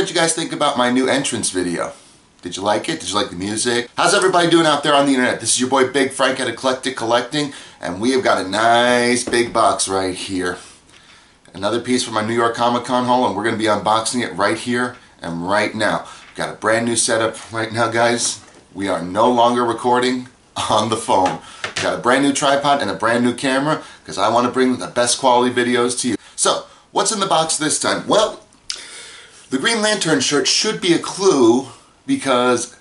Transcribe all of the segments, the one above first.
what'd you guys think about my new entrance video? Did you like it? Did you like the music? How's everybody doing out there on the internet? This is your boy Big Frank at Eclectic Collecting, and we have got a nice big box right here. Another piece from my New York Comic Con haul, and we're going to be unboxing it right here and right now. We've got a brand new setup right now, guys. We are no longer recording on the phone. We've got a brand new tripod and a brand new camera because I want to bring the best quality videos to you. So, what's in the box this time? Well, the Green Lantern shirt should be a clue because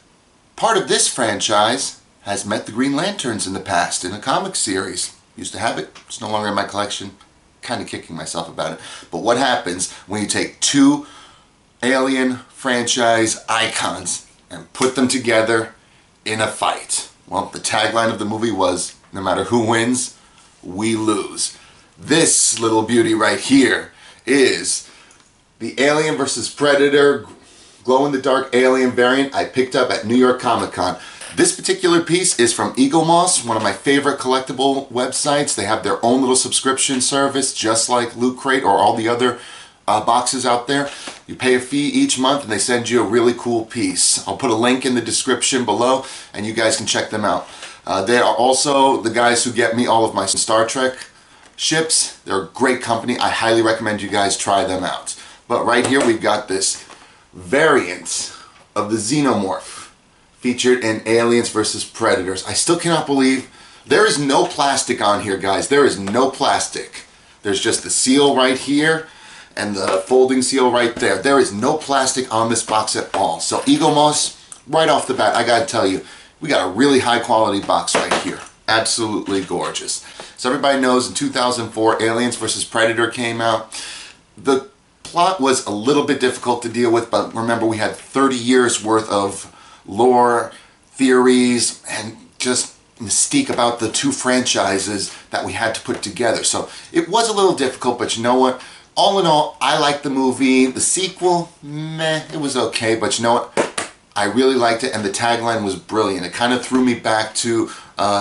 part of this franchise has met the Green Lanterns in the past in a comic series. Used to have it, it's no longer in my collection. Kind of kicking myself about it. But what happens when you take two Alien franchise icons and put them together in a fight? Well, the tagline of the movie was, no matter who wins, we lose. This little beauty right here is the Alien vs. Predator glow-in-the-dark alien variant I picked up at New York Comic Con. This particular piece is from Eaglemoss, one of my favorite collectible websites. They have their own little subscription service, just like Loot Crate or all the other boxes out there. You pay a fee each month and they send you a really cool piece. I'll put a link in the description below and you guys can check them out. They are also the guys who get me all of my Star Trek ships. They're a great company. I highly recommend you guys try them out. But right here we've got this variant of the Xenomorph featured in Aliens vs. Predators. I still cannot believe there is no plastic on here, guys. There is no plastic. There's just the seal right here and the folding seal right there. There is no plastic on this box at all. So Eaglemoss, right off the bat, I gotta tell you, we got a really high quality box right here. Absolutely gorgeous. So everybody knows in 2004 Aliens vs. Predator came out. The plot was a little bit difficult to deal with, but remember we had 30 years worth of lore, theories, and just mystique about the two franchises that we had to put together. So it was a little difficult, but you know what? All in all, I liked the movie. The sequel, meh, it was okay, but you know what? I really liked it, and the tagline was brilliant. It kind of threw me back to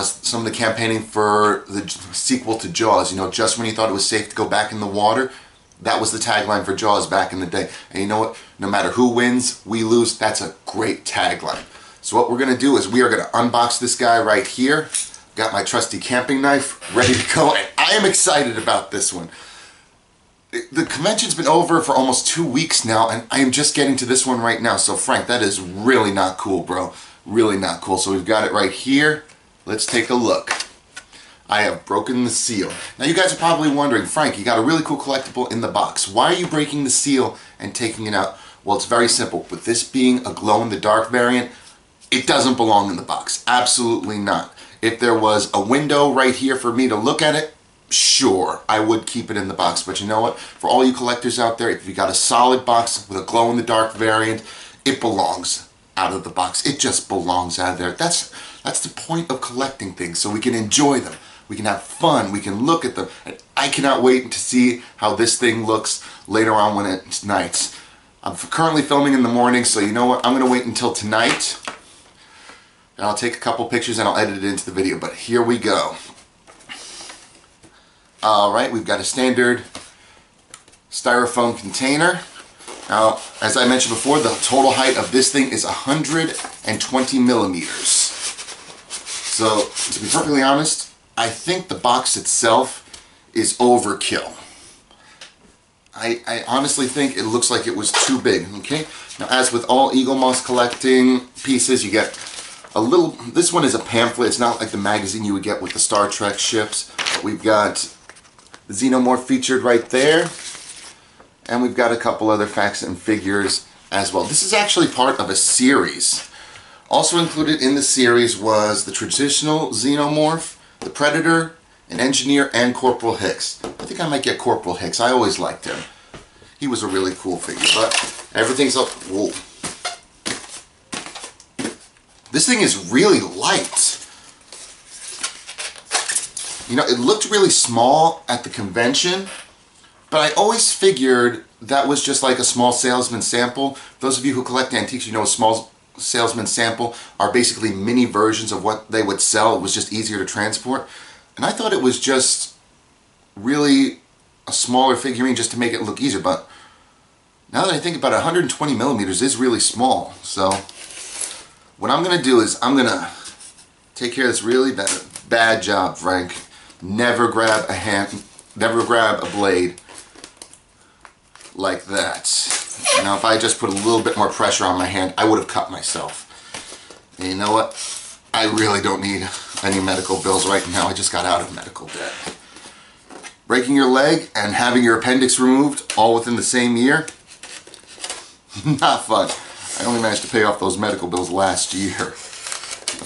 some of the campaigning for the sequel to Jaws. You know, just when you thought it was safe to go back in the water, that was the tagline for Jaws back in the day. And you know what? No matter who wins, we lose. That's a great tagline. So what we're going to do is we are going to unbox this guy right here. Got my trusty camping knife ready to go. And I am excited about this one. The convention's been over for almost 2 weeks now, and I am just getting to this one right now. So Frank, that is really not cool, bro. Really not cool. So we've got it right here. Let's take a look. I have broken the seal. Now you guys are probably wondering, Frank, you got a really cool collectible in the box. Why are you breaking the seal and taking it out? Well, it's very simple. With this being a glow-in-the-dark variant, it doesn't belong in the box. Absolutely not. If there was a window right here for me to look at it, sure, I would keep it in the box. But you know what? For all you collectors out there, if you got a solid box with a glow-in-the-dark variant, it belongs out of the box. It just belongs out of there. That's the point of collecting things, so we can enjoy them. We can have fun, we can look at them, and I cannot wait to see how this thing looks later on when it's night. I'm currently filming in the morning, so you know what, I'm going to wait until tonight, and I'll take a couple pictures and I'll edit it into the video, but here we go. Alright, we've got a standard styrofoam container. Now, as I mentioned before, the total height of this thing is 120 millimeters. So, to be perfectly honest, I think the box itself is overkill. I honestly think it looks like it was too big, okay? Now, as with all Eaglemoss collecting pieces, you get a little, this one is a pamphlet. It's not like the magazine you would get with the Star Trek ships. But we've got the Xenomorph featured right there. And we've got a couple other facts and figures as well. This is actually part of a series. Also included in the series was the traditional Xenomorph, the Predator, an Engineer, and Corporal Hicks. I think I might get Corporal Hicks. I always liked him. He was a really cool figure, but everything's up. Whoa. This thing is really light. You know, it looked really small at the convention, but I always figured that was just like a small salesman sample. Those of you who collect antiques, you know a small salesman sample are basically mini versions of what they would sell. It was just easier to transport. And I thought it was just really a smaller figurine just to make it look easier, but Now that I think about it, 120 millimeters is really small. So what I'm going to do is I'm going to take care of this really bad job, Frank. Never grab a blade like that. Now if I just put a little bit more pressure on my hand, I would have cut myself. And you know what? I really don't need any medical bills right now. I just got out of medical debt. Breaking your leg and having your appendix removed all within the same year? Not fun. I only managed to pay off those medical bills last year.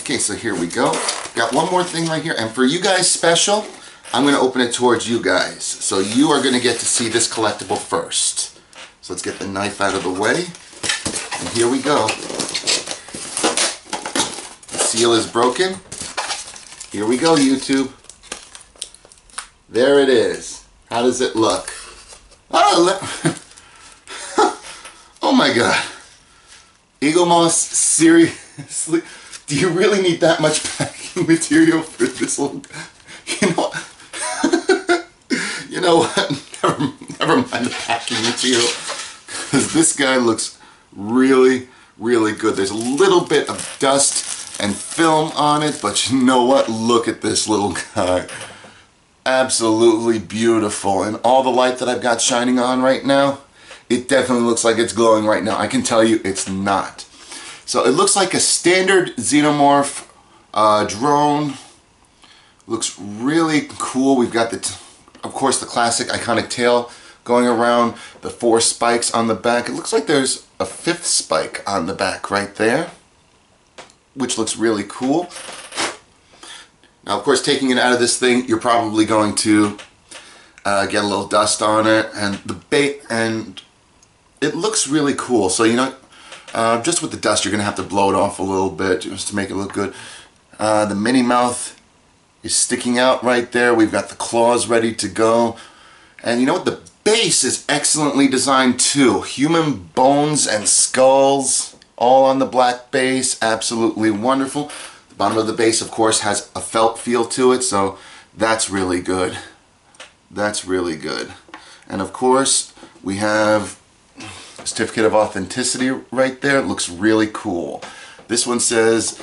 Okay, so here we go. Got one more thing right here, and for you guys special, I'm going to open it towards you guys. So you are going to get to see this collectible first. So let's get the knife out of the way. And here we go. The seal is broken. Here we go, YouTube. There it is. How does it look? Oh, oh my God. Eaglemoss, seriously? Do you really need that much packing material for this little... You know what? Never mind the packing material. Because this guy looks really, really good. There's a little bit of dust and film on it, but you know what? Look at this little guy. Absolutely beautiful. And all the light that I've got shining on right now, it definitely looks like it's glowing right now. I can tell you it's not. So it looks like a standard Xenomorph drone. Looks really cool. We've got of course, the classic iconic tail going around, the 4 spikes on the back. It looks like there's a 5th spike on the back right there, which looks really cool. Now, of course, taking it out of this thing, you're probably going to get a little dust on it, and and it looks really cool. So, you know, just with the dust, you're going to have to blow it off a little bit just to make it look good. The mini mouth is sticking out right there. We've got the claws ready to go. And you know what? The base is excellently designed too. Human bones and skulls all on the black base. Absolutely wonderful. The bottom of the base, of course, has a felt feel to it, so that's really good. That's really good. And of course, we have a certificate of authenticity right there. It looks really cool. This one says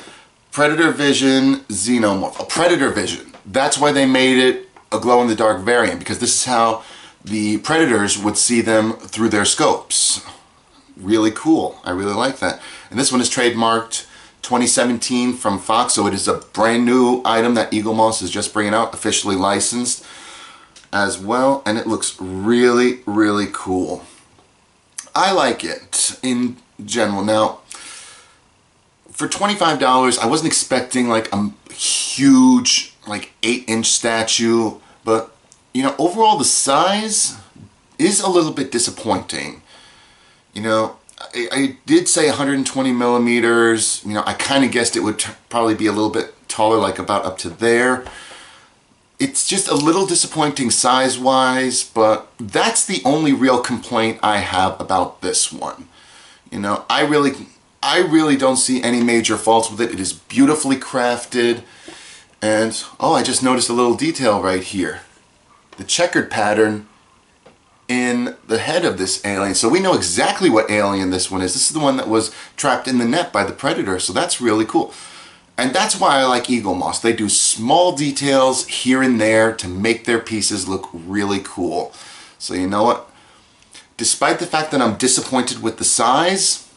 Predator Vision Xenomorph. A Predator Vision. That's why they made it a glow-in-the-dark variant, because this is how the predators would see them through their scopes. Really cool. I really like that. And this one is trademarked 2017 from Fox, so it is a brand new item that Eaglemoss is just bringing out, officially licensed as well, and it looks really, really cool. I like it in general. Now, for $25, I wasn't expecting like a huge, like 8-inch statue, but you know, overall the size is a little bit disappointing. You know, I did say 120 millimeters. You know, I kind of guessed it would probably be a little bit taller, like about up to there. It's just a little disappointing size-wise, but that's the only real complaint I have about this one. You know, I really don't see any major faults with it. It is beautifully crafted. And, oh, I just noticed a little detail right here. The checkered pattern in the head of this alien. So we know exactly what alien this one is. This is the one that was trapped in the net by the predator. So that's really cool. And that's why I like Eaglemoss. They do small details here and there to make their pieces look really cool. So you know what? Despite the fact that I'm disappointed with the size,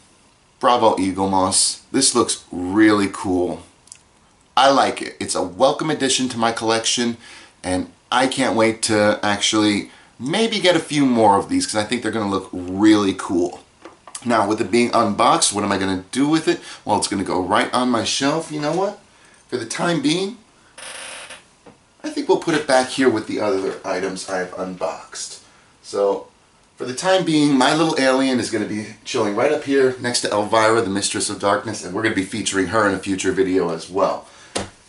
bravo Eaglemoss. This looks really cool. I like it. It's a welcome addition to my collection, and I can't wait to actually maybe get a few more of these because I think they're going to look really cool. Now, with it being unboxed, what am I going to do with it? Well, it's going to go right on my shelf. You know what? For the time being, I think we'll put it back here with the other items I've unboxed. So, for the time being, my little alien is going to be chilling right up here next to Elvira, the Mistress of Darkness, and we're going to be featuring her in a future video as well,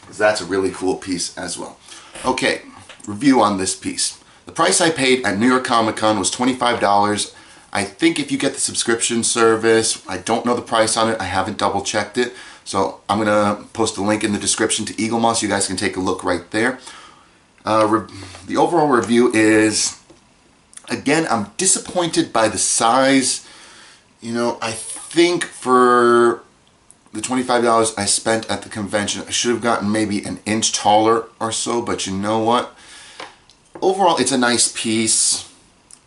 because that's a really cool piece as well. Okay, review on this piece. The price I paid at New York Comic Con was $25. I think if you get the subscription service, I don't know the price on it, I haven't double checked it, so I'm going to post a link in the description to Eaglemoss. You guys can take a look right there. The overall review is Again, I'm disappointed by the size. You know, I think for the $25 I spent at the convention, I should have gotten maybe an inch taller or so, but you know what? Overall, it's a nice piece.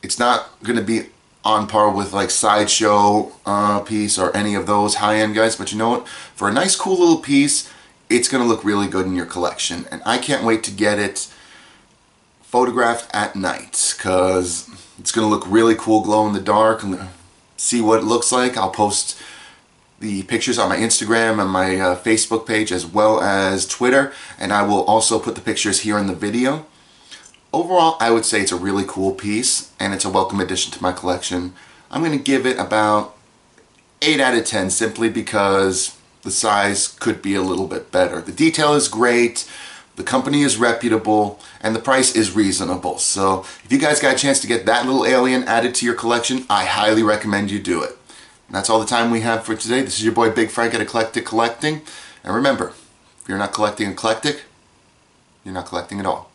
It's not going to be on par with like Sideshow piece or any of those high-end guys, but you know what? For a nice cool little piece, it's going to look really good in your collection, and I can't wait to get it photographed at night because it's going to look really cool glow in the dark. I'm going to see what it looks like. I'll post the pictures on my Instagram and my Facebook page as well as Twitter, and I will also put the pictures here in the video. Overall, I would say it's a really cool piece and it's a welcome addition to my collection. I'm going to give it about 8 out of 10 simply because the size could be a little bit better. The detail is great, the company is reputable, and the price is reasonable. So if you guys got a chance to get that little alien added to your collection, I highly recommend you do it. And that's all the time we have for today. This is your boy Big Frank at Eclectic Collecting. And remember, if you're not collecting eclectic, you're not collecting at all.